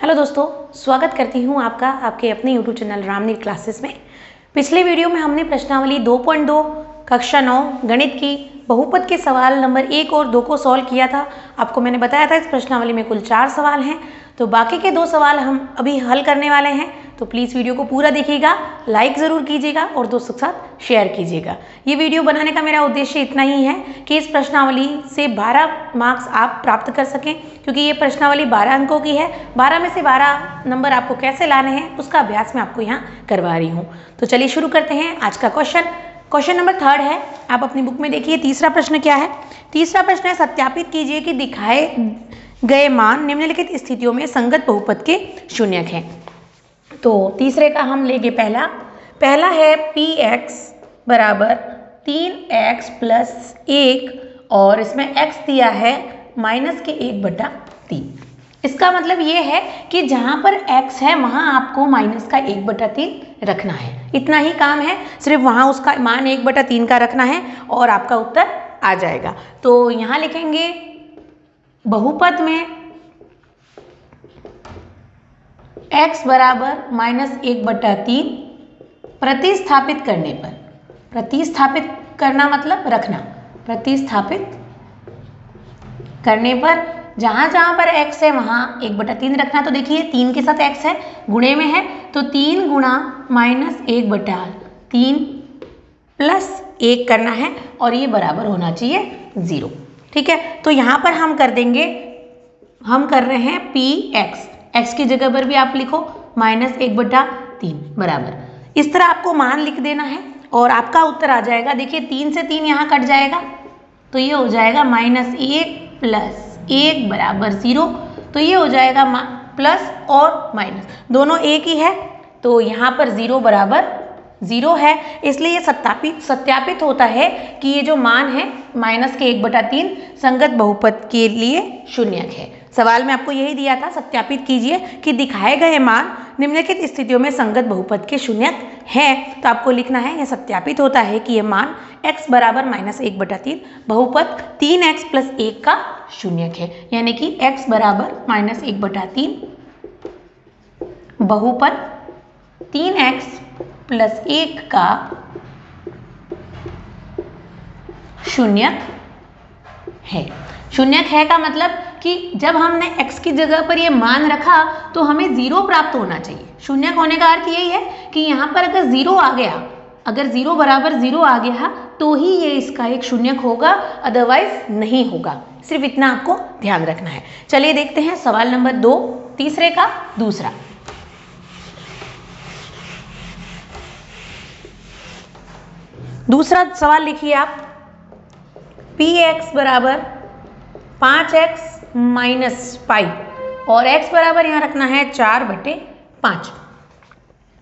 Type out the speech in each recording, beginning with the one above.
Hello दोस्तों, स्वागत करती हूँ आपका आपके अपने यूट्यूब चैनल रामनीर क्लासेस में। पिछले वीडियो में हमने प्रश्नावली 2.2 कक्षा 9 गणित की बहुपद के सवाल नंबर 1 और 2 को सॉल्व किया था। आपको मैंने बताया था इस प्रश्नावली में कुल 4 सवाल हैं, तो बाकी के 2 सवाल हम अभी हल करने वाले हैं। तो प्लीज़ वीडियो को पूरा देखिएगा, लाइक ज़रूर कीजिएगा और दोस्तों के साथ शेयर कीजिएगा। ये वीडियो बनाने का मेरा उद्देश्य इतना ही है कि इस प्रश्नावली से 12 मार्क्स आप प्राप्त कर सकें, क्योंकि ये प्रश्नावली 12 अंकों की है। 12 में से 12 नंबर आपको कैसे लाने हैं उसका अभ्यास मैं आपको यहाँ करवा रही हूँ। तो चलिए शुरू करते हैं आज का क्वेश्चन नंबर 3 है। आप अपनी बुक में देखिए तीसरा प्रश्न क्या है। तीसरा प्रश्न है, सत्यापित कीजिए कि दिखाए गए मान निम्नलिखित स्थितियों में संगत बहुपद के शून्यक हैं। तो तीसरे का हम लेंगे पहला है px बराबर 3x प्लस 1 और इसमें x दिया है माइनस के 1/3। इसका मतलब ये है कि जहाँ पर x है वहाँ आपको माइनस का 1/3 रखना है। इतना ही काम है, सिर्फ वहाँ उसका मान 1/3 का रखना है और आपका उत्तर आ जाएगा। तो यहाँ लिखेंगे बहुपद में x बराबर -1/3 प्रतिस्थापित करने पर, प्रतिस्थापित करना मतलब रखना, प्रतिस्थापित करने पर जहाँ जहाँ पर x है वहाँ 1/3 रखना। तो देखिए 3 के साथ x है, गुणे में है, तो 3 गुणा -1/3 प्लस 1 करना है और ये बराबर होना चाहिए 0। ठीक है, तो यहाँ पर हम कर देंगे, हम कर रहे हैं px, x की जगह पर भी आप लिखो -1/3 बराबर। इस तरह आपको मान लिख देना है और आपका उत्तर आ जाएगा। देखिए 3 से 3 यहाँ कट जाएगा तो ये हो जाएगा -1 प्लस 1 बराबर 0। तो ये हो जाएगा प्लस और माइनस दोनों एक ही है, तो यहाँ पर 0 बराबर 0 है। इसलिए ये सत्यापित होता है कि ये जो मान है माइनस के 1/3 संगत बहुपद के लिए शून्यक है। सवाल में आपको यही दिया था, सत्यापित कीजिए कि दिखाए गए मान निम्नलिखित स्थितियों में संगत बहुपद के शून्यक है। तो आपको लिखना है यह सत्यापित होता है कि यह मान x बराबर -1/3 बहुपद 3x प्लस 1 का शून्यक है, यानी कि x बराबर -1/3 बहुपद 3x प्लस 1 का शून्यक है। शून्यक है का मतलब कि जब हमने x की जगह पर ये मान रखा तो हमें 0 प्राप्त होना चाहिए। शून्यक होने का अर्थ यही है कि यहाँ पर अगर 0 आ गया, अगर 0 बराबर 0 आ गया तो ही ये इसका एक शून्यक होगा, अदरवाइज नहीं होगा। सिर्फ इतना आपको ध्यान रखना है। चलिए देखते हैं सवाल नंबर 2, तीसरे का दूसरा। दूसरा सवाल लिखिए आप, px बराबर 5x माइनस पाई और x बराबर यहाँ रखना है 4/5।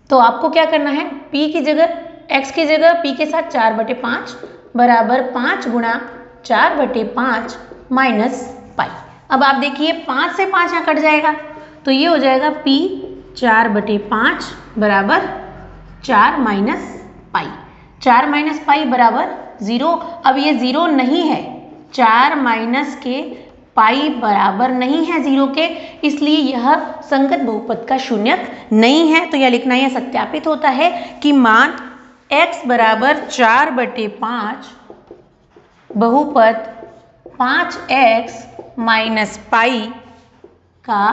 तो आपको क्या करना है, p की जगह x की जगह p के साथ 4/5 बराबर 5 गुणा 4/5 माइनस पाई। अब आप देखिए 5 से 5 यहाँ कट जाएगा तो ये हो जाएगा p 4/5 बराबर 4 माइनस पाई। 4 माइनस पाई बराबर 0। अब ये 0 नहीं है, 4 माइनस के पाई बराबर नहीं है 0 के, इसलिए यह संगत बहुपद का शून्यक नहीं है। तो यह लिखना, यह सत्यापित होता है कि मान x बराबर 4/5 बहुपद 5x माइनस पाई का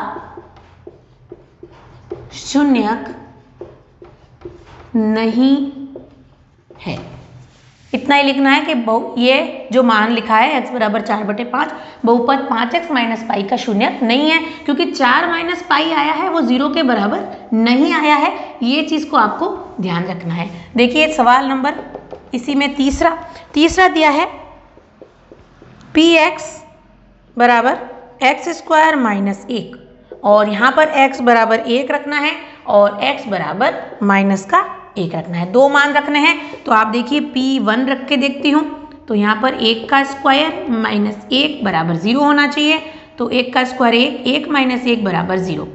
शून्यक नहीं है। इतना ही लिखना है कि ये जो मान लिखा है x बराबर 4/5 बहुपद 5x माइनस पाई का शून्यक नहीं है, क्योंकि 4 माइनस पाई आया है वो 0 के बराबर नहीं आया है। ये चीज़ को आपको ध्यान रखना है। देखिए सवाल नंबर इसी में तीसरा दिया है, px बराबर x² माइनस 1 और यहाँ पर x बराबर 1 रखना है और x बराबर माइनस का 1 रखना है। 2 मान रखने हैं, तो आप देखिए p1 रख के देखती हूँ, तो यहाँ पर 1 का स्क्वायर माइनस 1 बराबर 0 होना चाहिए। तो 1 का स्क्वायर 1, 1 माइनस 1 बराबर 0,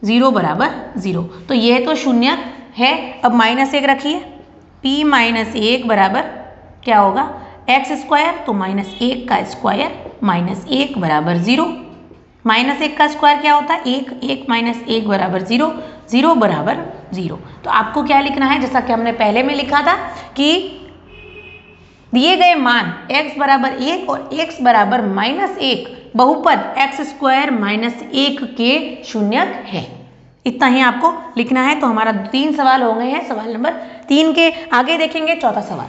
0 बराबर 0। तो ये तो शून्यक है। अब -1 रखिए, p माइनस 1 बराबर क्या होगा, x स्क्वायर, तो -1 का स्क्वायर -1 बराबर 0। -1 का स्क्वायर क्या होता है 1, 1 माइनस 1 बराबर 0, 0 बराबर 0। तो आपको क्या लिखना है, जैसा कि हमने पहले में लिखा था कि दिए गए मान x बराबर 1 और x बराबर -1 बहुपद x स्क्वायर -1 के शून्यक है। इतना ही आपको लिखना है। तो हमारा 3 सवाल हो गए हैं सवाल नंबर 3 के। आगे देखेंगे चौथा सवाल।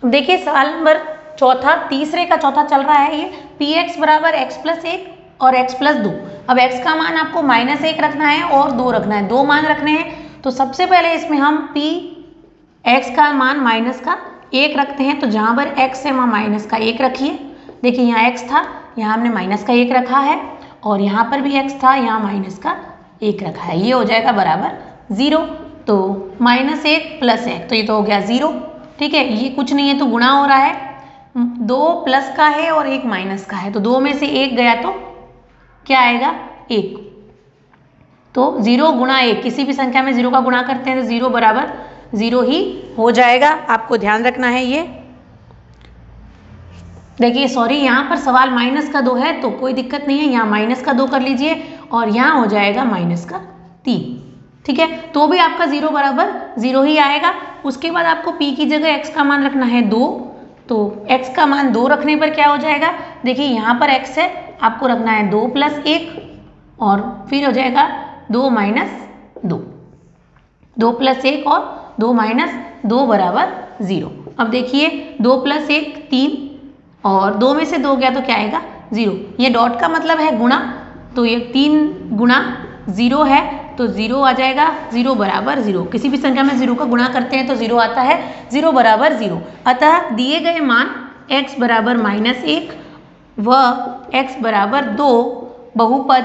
देखिए सवाल नंबर चौथा, तीसरे का चौथा चल रहा है ये। px बराबर x प्लस 1 और x प्लस 2। अब x का मान आपको -1 रखना है और 2 रखना है, 2 मान रखने हैं। तो सबसे पहले इसमें हम x का मान माइनस का 1 रखते हैं। तो जहाँ पर x है वहाँ माइनस का 1 रखिए। देखिए यहाँ x था, यहाँ हमने माइनस का 1 रखा है और यहाँ पर भी x था, यहाँ माइनस का 1 रखा है। ये हो जाएगा बराबर 0। तो -1 प्लस 1 तो ये तो हो गया 0। ठीक है, ये कुछ नहीं है तो गुणा हो रहा है। 2 प्लस का है और 1 माइनस का है, तो 2 में से 1 गया तो क्या आएगा 1। तो 0 गुणा 1, किसी भी संख्या में 0 का गुणा करते हैं तो 0 बराबर 0 ही हो जाएगा। आपको ध्यान रखना है ये। देखिए सॉरी, यहाँ पर सवाल माइनस का 2 है तो कोई दिक्कत नहीं है, यहाँ माइनस का 2 कर लीजिए और यहाँ हो जाएगा माइनस का 3। ठीक है, तो भी आपका 0 बराबर 0 ही आएगा। उसके बाद आपको p की जगह x का मान रखना है 2। तो x का मान 2 रखने पर क्या हो जाएगा, देखिए यहाँ पर x है, आपको रखना है 2 प्लस 1 और फिर हो जाएगा 2 माइनस 2, 2 प्लस 1 और 2 माइनस 2 बराबर 0। अब देखिए 2 प्लस 1 3 और 2 में से 2 गया तो क्या आएगा 0। ये डॉट का मतलब है गुणा, तो ये 3 गुणा 0 है तो 0 आ जाएगा, 0 बराबर 0। किसी भी संख्या में 0 का गुणा करते हैं तो 0 आता है, 0 बराबर 0। अतः दिए गए मान x बराबर -1 व x बराबर 2 बहुपद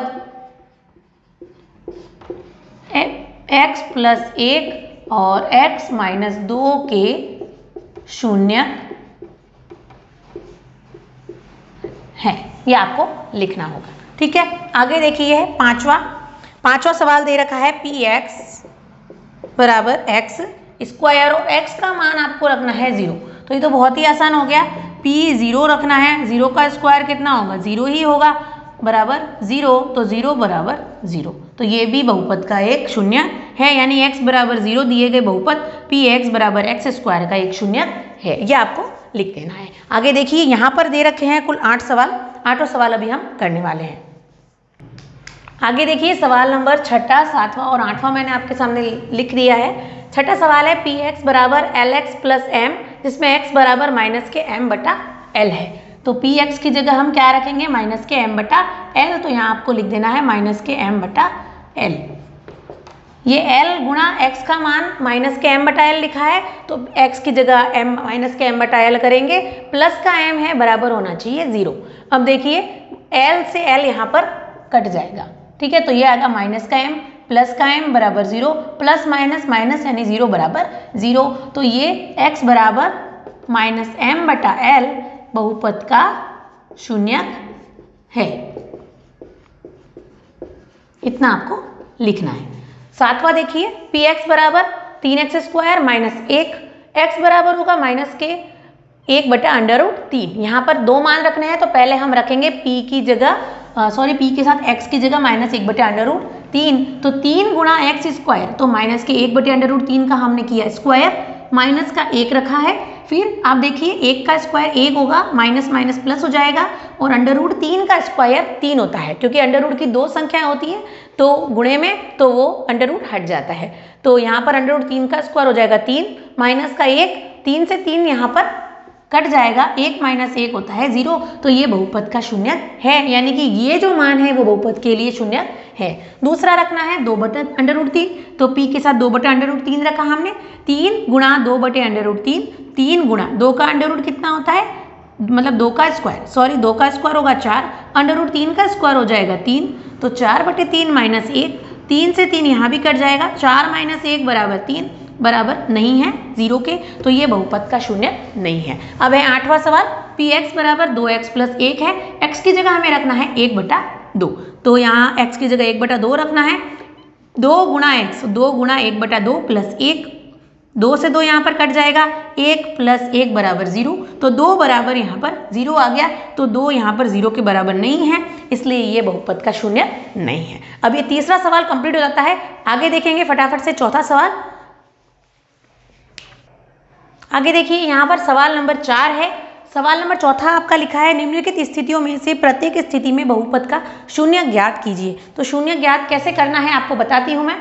x प्लस 1 और x माइनस 2 के शून्य है, ये आपको लिखना होगा। ठीक है, आगे देखिए पांचवा सवाल दे रखा है px बराबर x स्क्वायर और x का मान आपको रखना है 0। तो ये तो बहुत ही आसान हो गया, p 0 रखना है, 0 का स्क्वायर कितना होगा 0 ही होगा, बराबर 0। तो 0 बराबर 0, तो ये भी बहुपद का एक शून्य है, यानी x बराबर 0 दिए गए बहुपद px बराबर x स्क्वायर का एक शून्य है। ये आपको लिख देना है। आगे देखिए यहाँ पर दे रखे हैं कुल 8 सवाल, 8 सवाल अभी हम करने वाले हैं। आगे देखिए सवाल नंबर 6, 7वां और 8वां मैंने आपके सामने लिख दिया है। 6ठा सवाल है px बराबर lx प्लस m, जिसमें x बराबर माइनस के m बटा l है। तो px की जगह हम क्या रखेंगे माइनस के m बटा l, तो यहाँ आपको लिख देना है माइनस के m बटा l। ये l गुणा x का मान माइनस के m बटा l लिखा है, तो x की जगह m माइनस के m बटा l करेंगे, प्लस का m है बराबर होना चाहिए 0। अब देखिए l से l यहाँ पर कट जाएगा। ठीक है, तो ये आएगा माइनस का m प्लस का m बराबर 0, प्लस माइनस माइनस यानी 0 बराबर 0। तो ये x बराबर माइनस m बटा l बहुपद का शून्यक है। इतना आपको लिखना है। 7वां देखिए px बराबर 3x स्क्वायर माइनस 1, x बराबर होगा माइनस के 1 बटा अंडर रूट 3। यहाँ पर 2 मान रखने हैं, तो पहले हम रखेंगे p की जगह p के साथ x की जगह माइनस 1 बटे अंडर रूट 3। तो 3 गुणा x स्क्वायर, तो माइनस के 1 बटे अंडर रूट 3 का हमने किया स्क्वायर, माइनस का 1 रखा है। फिर आप देखिए 1 का स्क्वायर 1 होगा, माइनस माइनस प्लस हो जाएगा, और अंडर रूट 3 का स्क्वायर 3 होता है, क्योंकि अंडर रूट की 2 संख्याएं होती है तो गुणे में तो वो अंडर रूट हट जाता है। तो यहाँ पर अंडर रूट 3 का स्क्वायर हो जाएगा 3, माइनस का 1, 3 से 3 यहाँ पर कट जाएगा, 1 माइनस 1 होता है 0। तो ये बहुपद का शून्य है, यानी कि ये जो मान है वो बहुपद के लिए शून्य है। दूसरा रखना है 2 बटे अंडर रूट 3, तो p के साथ 2 बटे अंडर रूट 3 रखा हमने, 3 गुणा 2 बटे अंडर रूट 3, 3 गुणा 2 का अंडर रूट कितना होता है, मतलब 2 का स्क्वायर, सॉरी 2 का स्क्वायर होगा 4, अंडर रूट 3 का स्क्वायर हो जाएगा 3, तो 4 बटे 3 माइनस 1, 3 से 3 यहाँ भी कट जाएगा, 4 माइनस 1 बराबर 3, बराबर नहीं है 0 के, तो ये बहुपद का शून्य नहीं है। अब है 8वां सवाल, px बराबर 2x प्लस 1 है, x की जगह हमें रखना है 1 बटा 2, तो यहाँ x की जगह 1 बटा 2 रखना है, 2 गुणा x, 2 गुणा 1 बटा 2 प्लस 1, 2 से 2 यहाँ पर कट जाएगा, 1 प्लस 1 बराबर 0, तो 2 बराबर यहाँ पर 0 आ गया, तो 2 यहाँ पर 0 के बराबर नहीं है, इसलिए ये बहुपद का शून्य नहीं है। अब ये तीसरा सवाल कंप्लीट हो जाता है। आगे देखेंगे फटाफट से चौथा सवाल। आगे देखिए यहाँ पर सवाल नंबर 4 है। सवाल नंबर चौथा आपका लिखा है निम्नलिखित स्थितियों में से प्रत्येक स्थिति में बहुपद का शून्य ज्ञात कीजिए। तो शून्य ज्ञात कैसे करना है आपको बताती हूँ मैं।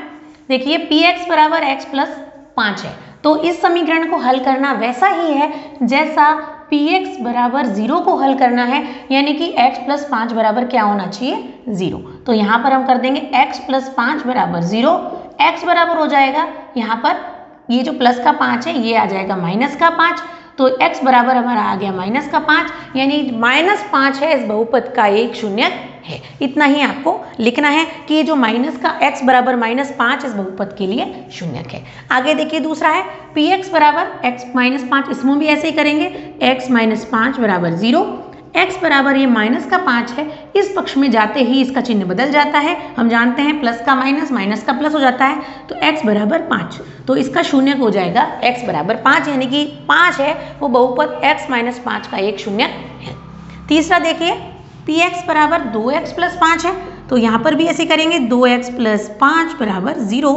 देखिए px बराबर x प्लस 5 है, तो इस समीकरण को हल करना वैसा ही है जैसा px बराबर 0 को हल करना है, यानी कि x प्लस 5 बराबर क्या होना चाहिए 0। तो यहाँ पर हम कर देंगे x प्लस 5 बराबर 0, x बराबर हो जाएगा यहाँ पर ये जो प्लस का 5 है ये आ जाएगा माइनस का 5, तो x बराबर हमारा आ गया माइनस का 5, यानी -5 है इस बहुपद का एक शून्य है। इतना ही आपको लिखना है कि ये जो माइनस का x बराबर -5 इस बहुपद के लिए शून्यक है। आगे देखिए दूसरा है px बराबर x -5, इसमें भी ऐसे ही करेंगे, x -5 बराबर 0, x बराबर ये माइनस का 5 है, इस पक्ष में जाते ही इसका चिन्ह बदल जाता है, हम जानते हैं प्लस का माइनस, माइनस का प्लस हो जाता है, तो x बराबर 5, तो इसका शून्य हो जाएगा x बराबर 5, यानी कि 5 है वो बहुपद x -5 का एक शून्य है। तीसरा देखिए px बराबर 2x प्लस 5 है, तो यहाँ पर भी ऐसे करेंगे, 2x प्लस 5 बराबर 0,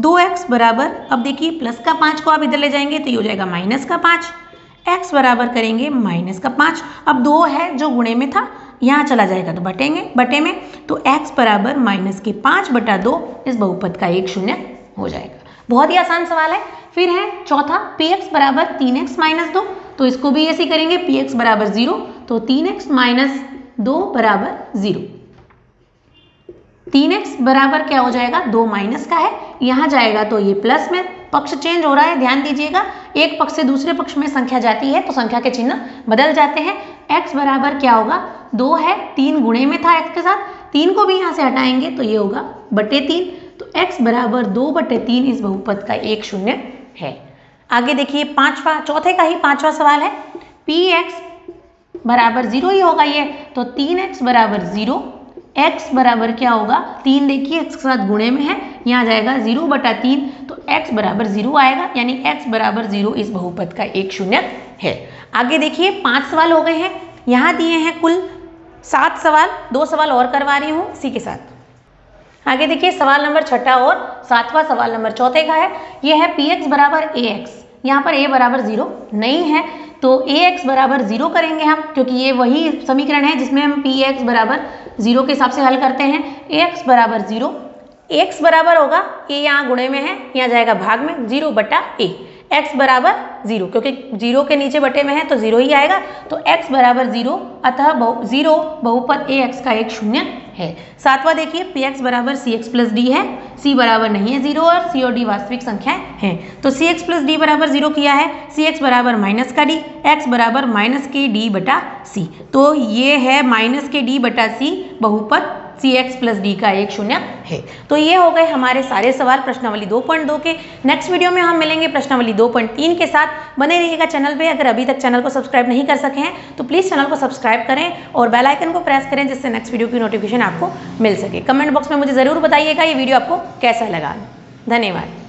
2x बराबर, अब देखिए प्लस का 5 को आप इधर ले जाएंगे तो ये हो जाएगा माइनस का 5, x बराबर करेंगे माइनस का 5, अब 2 है जो गुणे में था यहाँ चला जाएगा तो बटेंगे, बटे में, तो x बराबर माइनस के 5/2 इस बहुपद का एक शून्य हो जाएगा। बहुत ही आसान सवाल है। फिर है चौथा px बराबर 3x माइनस 2, तो इसको भी ऐसे करेंगे, px बराबर 0, तो 3x माइनस 2 बराबर 0, 3x बराबर क्या हो जाएगा 2 माइनस का है, यहाँ जाएगा तो ये प्लस में, पक्ष चेंज हो रहा है, ध्यान दीजिएगा, एक पक्ष से दूसरे पक्ष में संख्या जाती है तो संख्या के चिन्ह बदल जाते हैं। x बराबर क्या होगा 2 है, 3 गुणे में था x के साथ, 3 को भी यहाँ से हटाएंगे तो ये होगा /3, तो x बराबर 2/3 इस बहुपद का एक शून्य है। आगे देखिए चौथे का ही पांचवा सवाल है, px बराबर 0 ही होगा ये, तो 3x बराबर 0, x बराबर क्या होगा 3, देखिए x के साथ गुणे में है, यहाँ जाएगा 0/3, तो x बराबर 0 आएगा, यानी x बराबर 0 इस बहुपद का एक शून्य है। आगे देखिए 5 सवाल हो गए हैं, यहाँ दिए हैं कुल 7 सवाल, 2 सवाल और करवा रही हूँ इसी के साथ। आगे देखिए सवाल नंबर 6 और 7वां सवाल नंबर 4 का है, यह है px बराबर ax, यहाँ पर a बराबर 0 नहीं है, तो ax बराबर 0 करेंगे हम, क्योंकि ये वही समीकरण है जिसमें हम px बराबर 0 के हिसाब से हल करते हैं। ax बराबर 0, x बराबर होगा a यहाँ गुणे में है, यहाँ जाएगा भाग में 0/a, x बराबर 0, क्योंकि 0 के नीचे बटे में है तो 0 ही आएगा, तो x बराबर 0, अतः 0 बहुपद ax का एक शून्य है। 7वां देखिए px बराबर cx प्लस d है, c बराबर नहीं है 0 और c और d वास्तविक संख्याएं हैं, तो cx प्लस d बराबर 0 किया है, cx बराबर माइनस का d, x बराबर माइनस के d/c, तो ये है माइनस के d/c बहुपद cx प्लस d का एक शून्य है। तो ये हो गए हमारे सारे सवाल प्रश्नावली 2.2 के। नेक्स्ट वीडियो में हम मिलेंगे प्रश्नावली 2.3 के साथ। बने रहिएगा चैनल पे। अगर अभी तक चैनल को सब्सक्राइब नहीं कर सके हैं तो प्लीज़ चैनल को सब्सक्राइब करें और बेल आइकन को प्रेस करें, जिससे नेक्स्ट वीडियो की नोटिफिकेशन आपको मिल सके। कमेंट बॉक्स में मुझे ज़रूर बताइएगा ये वीडियो आपको कैसा लगा। धन्यवाद।